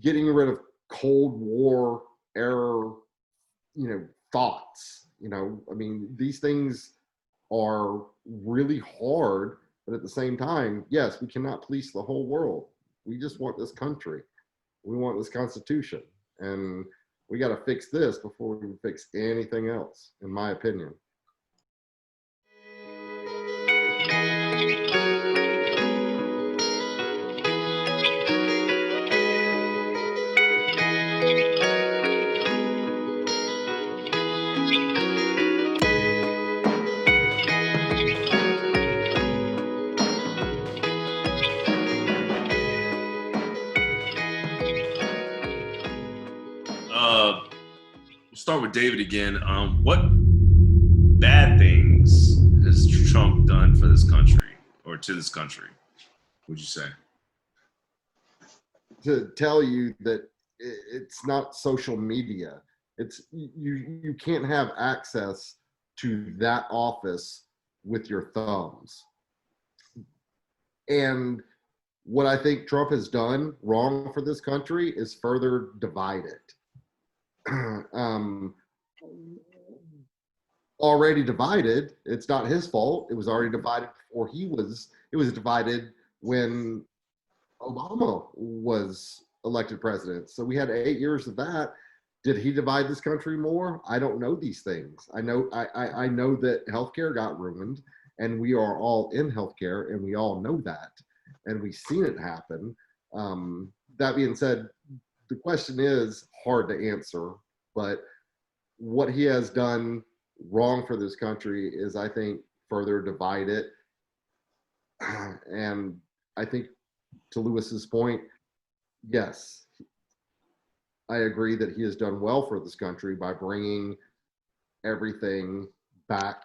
getting rid of Cold War era, thoughts. I mean, these things are really hard, but at the same time, yes, we cannot police the whole world. We just want this country. We want this Constitution. And we got to fix this before we can fix anything else, in my opinion. We'll start with David again. What bad things has Trump done for this country or to this country, would you say? To tell you that it's not social media. It's you can't have access to that office with your thumbs. And what I think Trump has done wrong for this country is further divide it. Already divided. It's not his fault. It was already divided before it was divided when Obama was elected president. So we had 8 years of that. Did he divide this country more? I don't know these things. I know that healthcare got ruined, and we are all in healthcare, and we all know that, and we've seen it happen. That being said, the question is hard to answer, but what he has done wrong for this country is, I think, further divide it. And I think, to Lewis's point, yes, I agree that he has done well for this country by bringing everything back,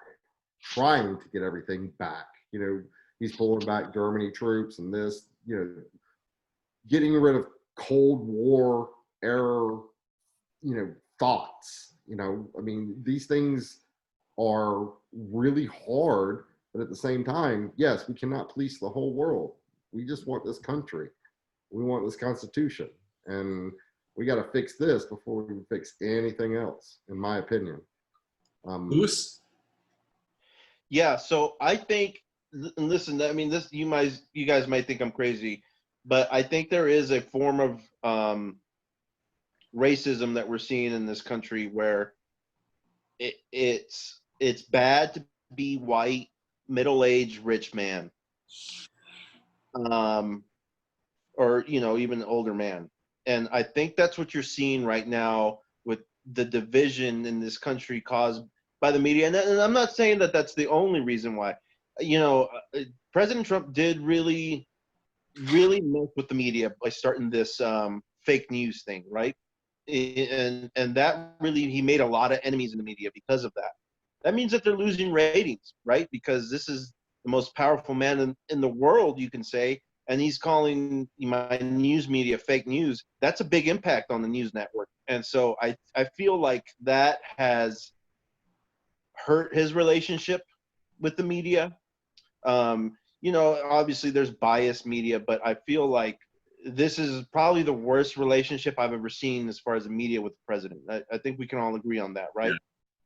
trying to get everything back. He's pulling back Germany troops and this, getting rid of Cold War era, thoughts. I mean, these things are really hard, but at the same time, yes, we cannot police the whole world. We just want this country. We want this Constitution. And we got to fix this before we can fix anything else, in my opinion. Lewis? Yeah, so I think, and listen, I mean, you guys might think I'm crazy, but I think there is a form of racism that we're seeing in this country where it's bad to be white, middle-aged, rich man, or even older man. And I think that's what you're seeing right now with the division in this country caused by the media. And I'm not saying that that's the only reason why. President Trump did really mess with the media by starting this fake news thing, right? And that really, he made a lot of enemies in the media because of that. That means that they're losing ratings, right? Because this is the most powerful man in the world, you can say, and he's calling my news media fake news. That's a big impact on the news network. And so I feel like that has hurt his relationship with the media. Obviously there's biased media, but I feel like this is probably the worst relationship I've ever seen as far as the media with the president. I think we can all agree on that, right?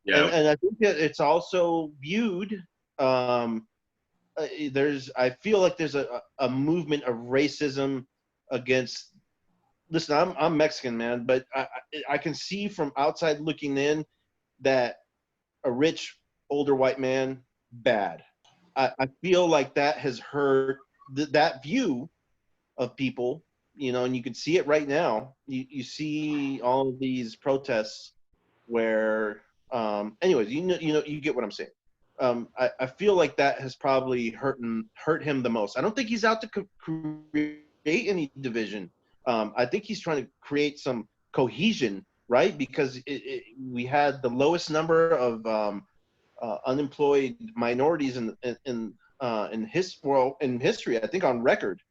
Yeah. And I think that it's also viewed, I feel like there's a movement of racism against, listen, I'm Mexican, man, but I can see from outside looking in that a rich, older white man, bad. I feel like that has hurt that view of people, and you can see it right now. You see all of these protests where, anyways, you get what I'm saying. I feel like that has probably hurt him the most. I don't think he's out to create any division. I think he's trying to create some cohesion, right? Because we had the lowest number of unemployed minorities in history, I think, on record,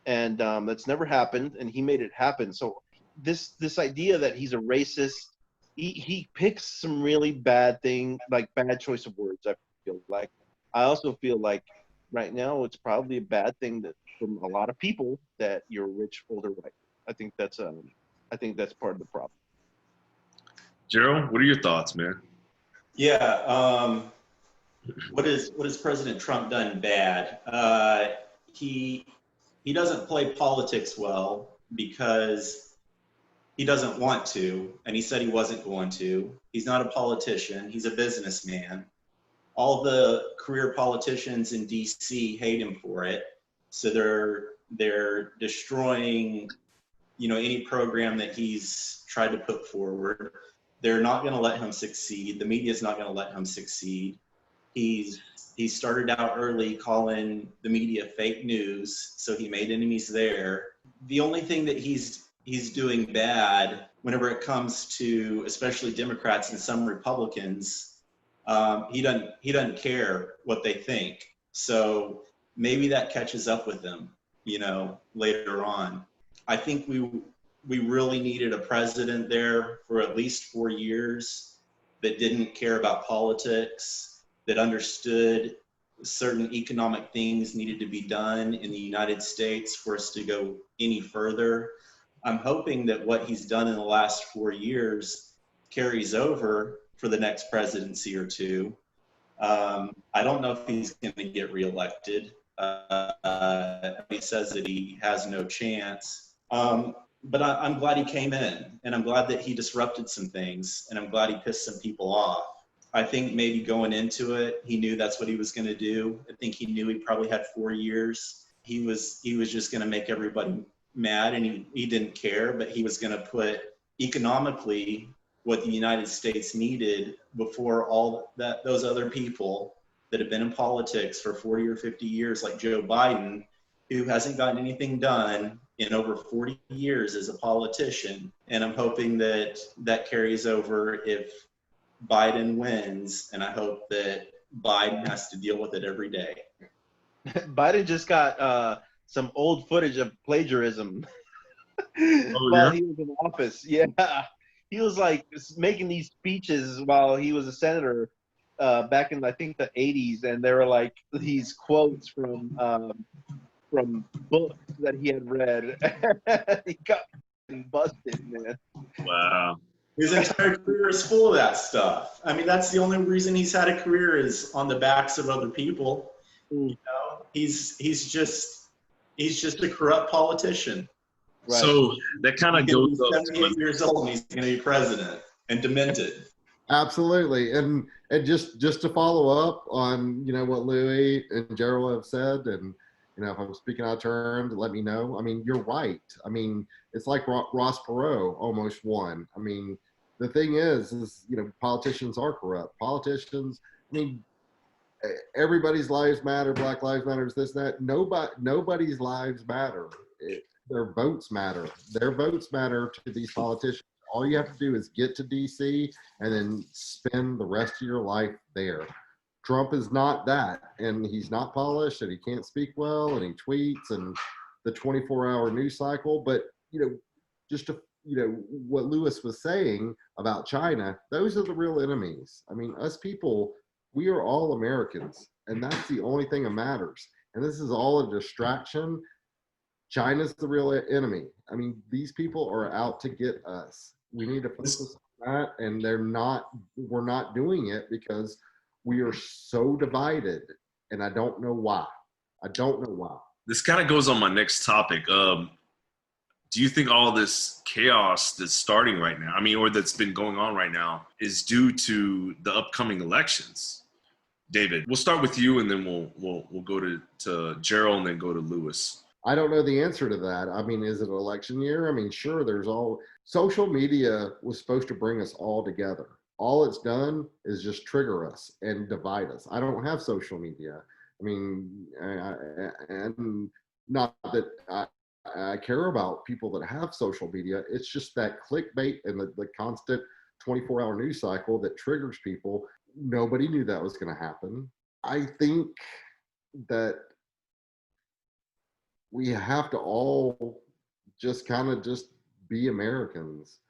and that's never happened, and he made it happen. So this idea that he's a racist, he picks some really bad thing, like bad choice of words. I feel like. I also feel like right now it's probably a bad thing that from a lot of people that you're rich, older, white. I think that's I think that's part of the problem. Gerald, what are your thoughts, man? Yeah. What has President Trump done bad? He doesn't play politics well because he doesn't want to, and he said he wasn't going to. He's not a politician. He's a businessman. All the career politicians in DC hate him for it. So they're destroying, any program that he's tried to put forward. They're not going to let him succeed. The media is not going to let him succeed. He started out early calling the media fake news, so he made enemies there. The only thing that he's doing bad whenever it comes to especially Democrats and some Republicans, he doesn't care what they think. So maybe that catches up with him, later on. I think we really needed a president there for at least 4 years that didn't care about politics, that understood certain economic things needed to be done in the United States for us to go any further. I'm hoping that what he's done in the last 4 years carries over for the next presidency or two. I don't know if he's going to get reelected. He says that he has no chance. But I'm glad he came in, and I'm glad that he disrupted some things, and I'm glad he pissed some people off. I think maybe going into it, he knew that's what he was going to do. I think he knew he probably had 4 years. He was just going to make everybody mad, and he didn't care, but he was going to put economically what the United States needed before all those other people that have been in politics for 40 or 50 years, like Joe Biden, who hasn't gotten anything done in over 40 years as a politician. And I'm hoping that carries over if Biden wins, and I hope that Biden has to deal with it every day. Biden just got some old footage of plagiarism Oh, while yeah? he was in office. Yeah, he was like making these speeches while he was a senator back in I think the 80s, and they were like these quotes from books that he had read. He got busted, man. Wow. His entire career is full of that stuff. I mean, that's the only reason he's had a career is on the backs of other people. He's just a corrupt politician. Right. So that kind of goes He's up 78 years old and he's going to be president and demented. Absolutely. And just to follow up on, what Louis and Gerald have said, and, if I'm speaking out of turn, let me know. I mean, you're right. I mean, it's like Ross Perot almost won. I mean, the thing is, politicians are corrupt. Politicians, I mean, everybody's lives matter. Black lives matter. This, that. Nobody's lives matter. Their votes matter. Their votes matter to these politicians. All you have to do is get to DC and then spend the rest of your life there. Trump is not that, and he's not polished, and he can't speak well, and he tweets, and the 24-hour news cycle. But just to what Lewis was saying about China, those are the real enemies. I mean, us people, we are all Americans, and that's the only thing that matters. And this is all a distraction. China's the real enemy. I mean, these people are out to get us. We need to focus on that, and we're not doing it because we are so divided, and I don't know why. This kind of goes on my next topic. Do you think all this chaos that's starting right now, or that's been going on right now, is due to the upcoming elections? David, we'll start with you, and then we'll go to Gerald, and then go to Lewis. I don't know the answer to that. I mean, is it an election year? I mean, sure, social media was supposed to bring us all together. All it's done is just trigger us and divide us. I don't have social media. I mean, and not that I care about people that have social media. It's just that clickbait and the constant 24-hour news cycle that triggers people. Nobody knew that was going to happen. I think that we have to all just kind of just be Americans.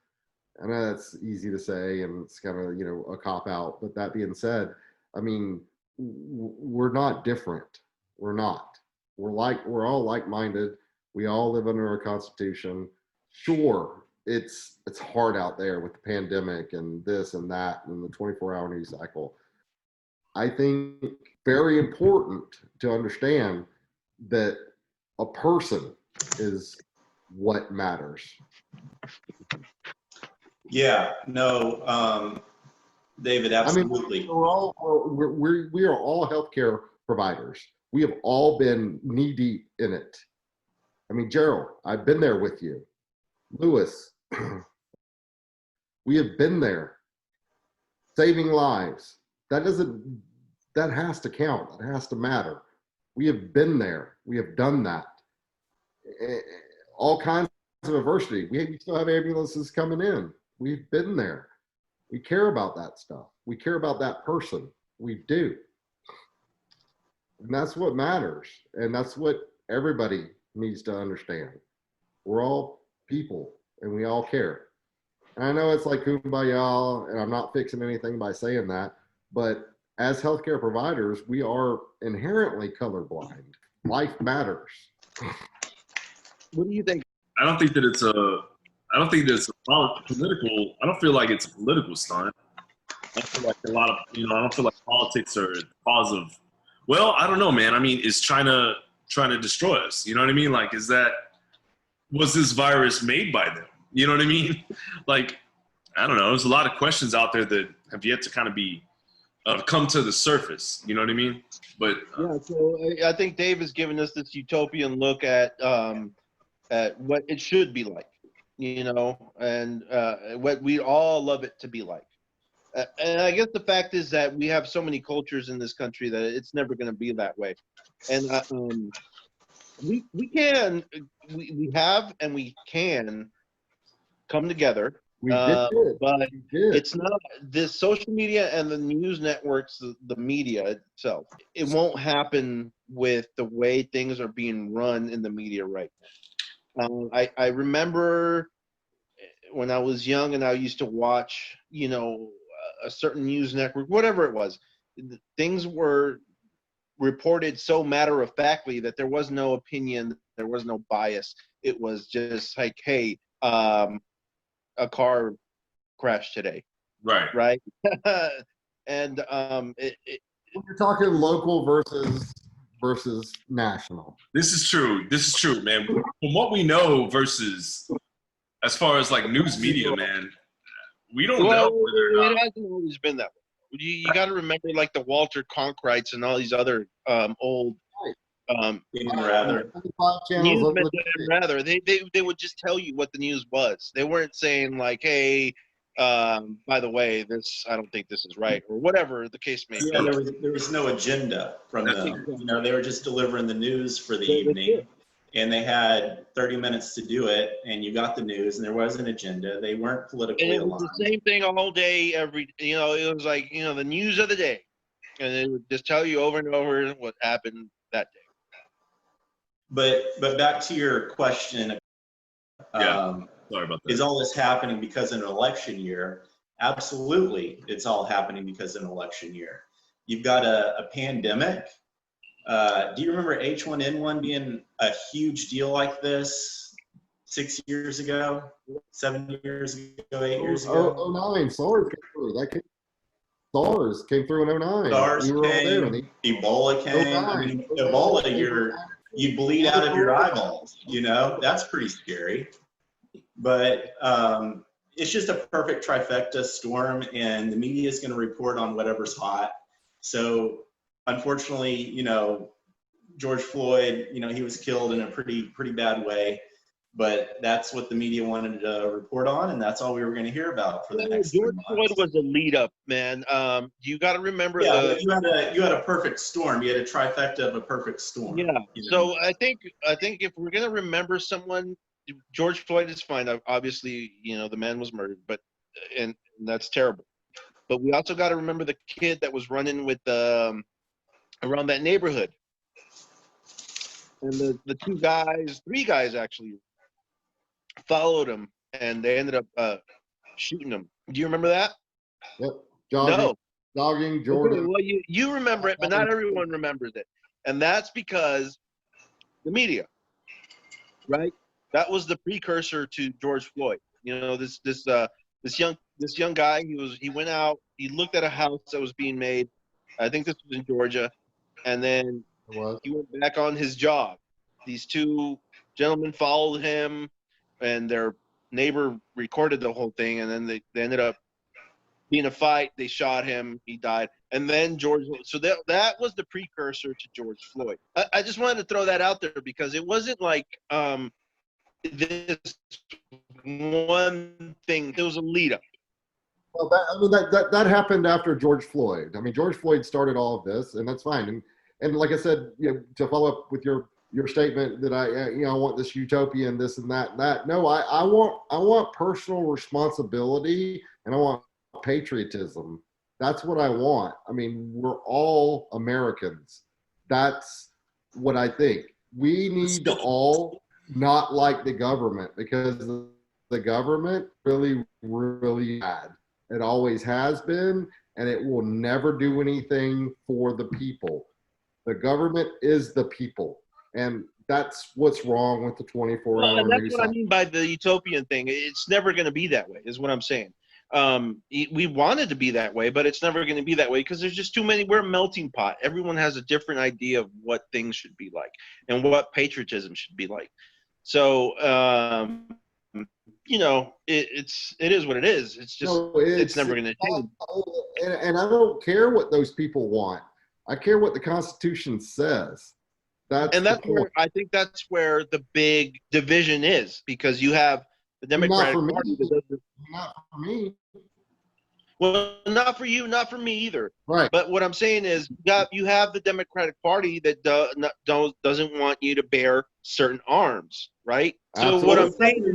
I know that's easy to say, and it's kind of, a cop out. But that being said, I mean, we're not different. We're not. We're all like-minded. We all live under a constitution. Sure, it's hard out there with the pandemic and this and that and the 24-hour news cycle. I think very important to understand that a person is what matters. Yeah, no, David, absolutely. I mean, we are all healthcare providers. We have all been knee deep in it. I mean, Gerald, I've been there with you. Lewis, we have been there, saving lives. That has to count. That has to matter. We have been there. We have done that. All kinds of adversity. We still have ambulances coming in. We've been there. We care about that stuff. We care about that person. We do. And that's what matters. And that's what everybody needs to understand. We're all people and we all care. And I know it's like kumbaya, and I'm not fixing anything by saying that, but as healthcare providers, we are inherently colorblind. Life matters. What do you think? I don't think that it's a political. I don't feel like it's a political stunt. I feel like a lot of, I don't feel like politics are the cause of, well, I don't know, man. I mean, is China trying to destroy us? You know what I mean? Like, was this virus made by them? You know what I mean? Like, I don't know. There's a lot of questions out there that have yet to kind of be, come to the surface. You know what I mean? But yeah, so I think Dave has given us this utopian look at what it should be like, and what we all love it to be like. And I guess the fact is that we have so many cultures in this country that it's never going to be that way. And we have and we can come together. But it's not this social media and the news networks, the media itself. It won't happen with the way things are being run in the media right now. I remember when I was young and I used to watch, a certain news network, whatever it was, things were reported so matter-of-factly that there was no opinion, there was no bias. It was just like, hey, a car crashed today. Right. And you're talking local versus national. This is true, man. From what we know versus as far as like news media, man, we don't know. It hasn't always been that way. You got to remember, like the Walter Cronkrights and all these other old rather they would just tell you what the news was. They weren't saying like, hey, by the way, I don't think this is right, or whatever the case may be. Yeah, there was no agenda from them. They were just delivering the news for the evening, and they had 30 minutes to do it, and you got the news, and there was an agenda. They weren't politically aligned. It was the same thing all day, it was like, the news of the day, and they would just tell you over and over what happened that day. But back to your question, sorry about that. Is all this happening because of an election year? Absolutely, it's all happening because of an election year. You've got a pandemic. Do you remember H1N1 being a huge deal like this 6 years ago, 7 years ago, 8 years ago? 09, SARS came through. SARS came through in 09. SARS came, Ebola came. I mean, Ebola, you bleed out of your eyeballs, that's pretty scary. But it's just a perfect trifecta storm, and the media is going to report on whatever's hot. So unfortunately, George Floyd, he was killed in a pretty bad way, but that's what the media wanted to report on, and that's all we were going to hear about for the next 3 months. George Floyd was a lead up, man. You got to remember. Yeah, you had a perfect storm. You had a trifecta of a perfect storm. Yeah. So I think if we're going to remember someone, George Floyd is fine. Obviously, the man was murdered, and that's terrible. But we also got to remember the kid that was running with around that neighborhood, and the three guys actually followed him, and they ended up shooting him. Do you remember that? Yep. Jogging, Jordan. Okay, well, you remember it, but not everyone remembers it, and that's because the media, right? That was the precursor to George Floyd. You know, this young guy. He went out. He looked at a house that was being made. I think this was in Georgia, and then he went back on his job. These two gentlemen followed him, and their neighbor recorded the whole thing, and then they ended up being a fight. They shot him. He died. And then so that was the precursor to George Floyd. I just wanted to throw that out there because it wasn't like this one thing. It was a lead up. Well, that happened after George Floyd. I mean, George Floyd started all of this, and that's fine. And like I said, to follow up with your statement that I want this utopian, this and that and that. No, I want personal responsibility, and I want patriotism. That's what I want. I mean, we're all Americans. That's what I think. We need to all not like the government, because the government really, really bad. It always has been, and it will never do anything for the people. The government is the people, and that's what's wrong with the 24-hour And that's news what I cycle. mean by the utopian thing. It's never going to be that way, is what I'm saying. We want it to be that way, but it's never going to be that way because there's just too many. We're a melting pot. Everyone has a different idea of what things should be like and what patriotism should be like. So, it is what it is. It's just, it's never going to change. And I don't care what those people want. I care what the Constitution says. That's where I think that's where the big division is, because you have the Democratic Party that doesn't. Not for me. Well, not for you, not for me either. Right. But what I'm saying is, you have the Democratic Party that doesn't want you to bear certain arms, right? Absolutely. So what I'm saying,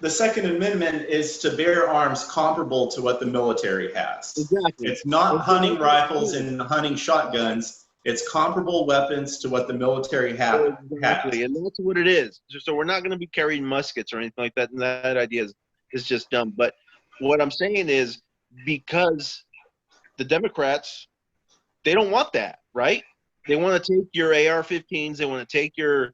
the Second Amendment is to bear arms comparable to what the military has. Exactly. It's not hunting rifles and hunting shotguns. It's comparable weapons to what the military has. Exactly, and that's what it is. So we're not going to be carrying muskets or anything like that, and that idea is just dumb. But what I'm saying is, because the Democrats, they don't want that, right? They want to take your AR-15s, they want to take your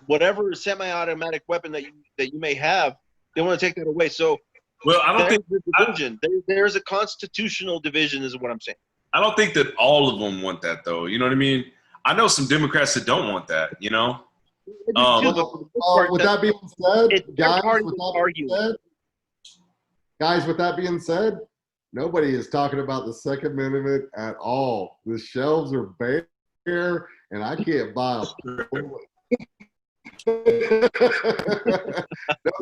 whatever semi-automatic weapon that you may have, they want to take that away. So, well, I don't think the division. There's a constitutional division, is what I'm saying. I don't think that all of them want that, though. You know what I mean? I know some Democrats that don't want that. You know. With that being said, guys, with that being said, nobody is talking about the Second Amendment at all. The shelves are bare, and I can't buy a bullet. I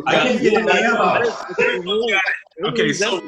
can't get ammo. Okay, so.